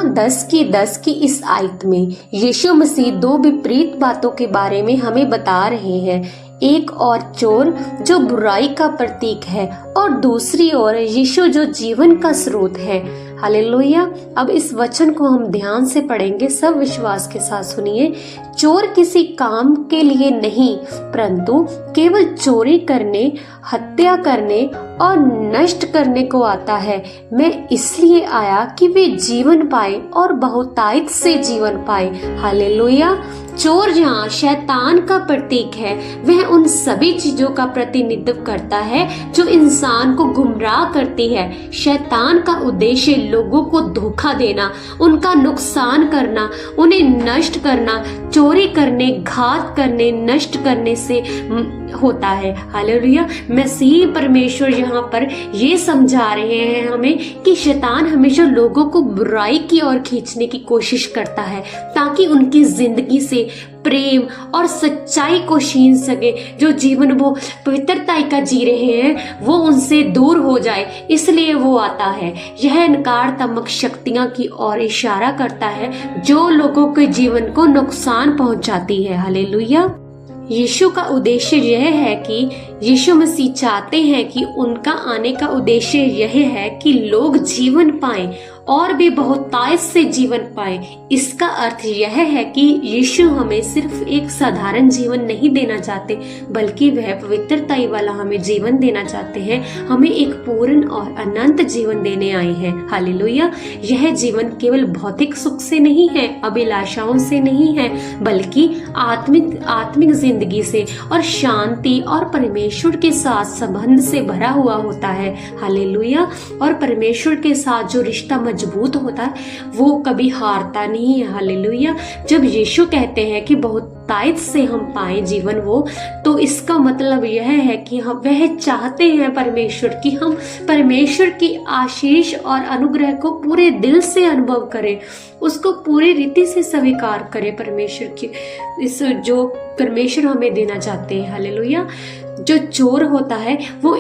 यूहन्ना 10 की इस आयत में यीशु मसीह दो विपरीत बातों के बारे में हमें बता रहे हैं। एक और चोर जो बुराई का प्रतीक है और दूसरी ओर यीशु जो जीवन का स्रोत है। हालेलुया। अब इस वचन को हम ध्यान से पढ़ेंगे, सब विश्वास के साथ सुनिए। चोर किसी काम के लिए नहीं परंतु केवल चोरी करने, हत्या करने और नष्ट करने को आता है। मैं इसलिए आया कि वे जीवन पाए और बहुतायत से जीवन पाए। हालेलुया। चोर जहाँ शैतान का प्रतीक है, वह उन सभी चीजों का प्रतिनिधित्व करता है जो इंसान को गुमराह करती है। शैतान का उद्देश्य लोगों को धोखा देना, उनका नुकसान करना, उन्हें नष्ट करना, चोरी करने, घात करने, नष्ट करने से होता है। हालेलुया। मसीह परमेश्वर यहाँ पर ये समझा रहे हैं हमें कि शैतान हमेशा लोगों को बुराई की ओर खींचने की कोशिश करता है ताकि उनकी जिंदगी से प्रेम और सच्चाई को छीन सके। जो जीवन वो पवित्रता का जी रहे हैं वो उनसे दूर हो जाए, इसलिए वो आता है। यह नकारात्मक शक्तियां की ओर इशारा करता है जो लोगों के जीवन को नुकसान पहुंचाती है। हालेलुया। यीशु का उद्देश्य यह है कि यीशु मसीह चाहते हैं कि उनका आने का उद्देश्य यह है कि लोग जीवन पाएं और भी बहुतायत से जीवन पाएं। इसका अर्थ यह है कि यीशु हमें सिर्फ एक साधारण जीवन नहीं देना चाहते, बल्कि वह पवित्रता वाला हमें जीवन देना चाहते हैं। हमें एक पूर्ण और अनंत जीवन देने आए हैं। हालेलुया। यह जीवन केवल भौतिक सुख से नहीं है, अभिलाषाओं से नहीं है, बल्कि आत्मिक जिंदगी से और शांति और परमेश्वर के साथ संबंध से भरा हुआ होता है। हालेलुया। और परमेश्वर के साथ जो रिश्ता मजबूत होता है वो कभी हारता नहीं है। हालेलुया। जब यीशु कहते हैं कि बहुतायत से हम पाए जीवन वो, तो इसका मतलब यह है कि हम वह चाहते हैं परमेश्वर की हम परमेश्वर की आशीष और अनुग्रह को पूरे दिल से अनुभव करें, उसको पूरी रीति से स्वीकार करें। परमेश्वर की इस जो परमेश्वर हमें देना चाहते हैं। हालेलुया। जो चोर होता है वो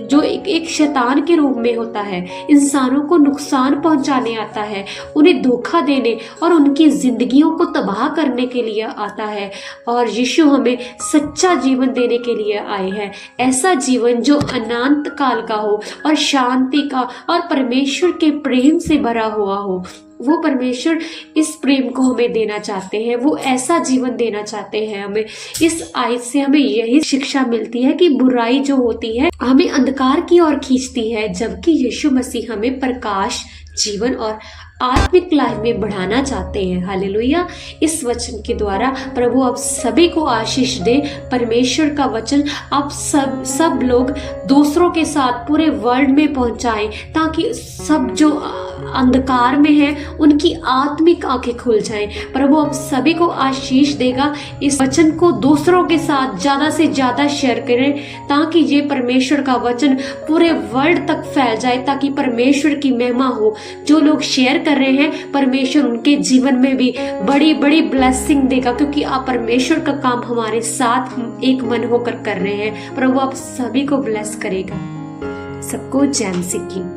जो एक शैतान के रूप में होता है, इंसानों को नुकसान पहुंचाने आता है, उन्हें धोखा देने और उनकी जिंदगियों को तबाह करने के लिए आता है। और यीशु हमें सच्चा जीवन देने के लिए आए हैं, ऐसा जीवन जो अनंत काल का हो और शांति का और परमेश्वर के प्रेम से भरा हुआ हो। वो परमेश्वर इस प्रेम को हमें देना चाहते हैं, वो ऐसा जीवन देना चाहते हैं हमें। इस आयत से हमें यही शिक्षा मिलती है कि बुराई जो होती है हमें अंधकार की ओर खींचती है, जबकि यीशु मसीह हमें प्रकाश, जीवन और आत्मिक लाइफ में बढ़ाना चाहते हैं। हालेलुया। इस वचन के द्वारा प्रभु आप सभी को आशीष दे। परमेश्वर का वचन आप सब लोग दूसरों के साथ पूरे वर्ल्ड में पहुंचाएं, ताकि सब जो अंधकार में है उनकी आत्मिक आंखें खुल जाएं। प्रभु आप सभी को आशीष देगा। इस वचन को दूसरों के साथ ज्यादा से ज्यादा शेयर करें, ताकि ये परमेश्वर का वचन पूरे वर्ल्ड तक फैल जाए, ताकि परमेश्वर की महिमा हो। जो लोग शेयर कर रहे हैं, परमेश्वर उनके जीवन में भी बड़ी बड़ी ब्लेसिंग देगा, क्योंकि आप परमेश्वर का काम हमारे साथ एक मन होकर कर रहे हैं। प्रभु आप सभी को ब्लेस करेगा। सबको जय मसीह की।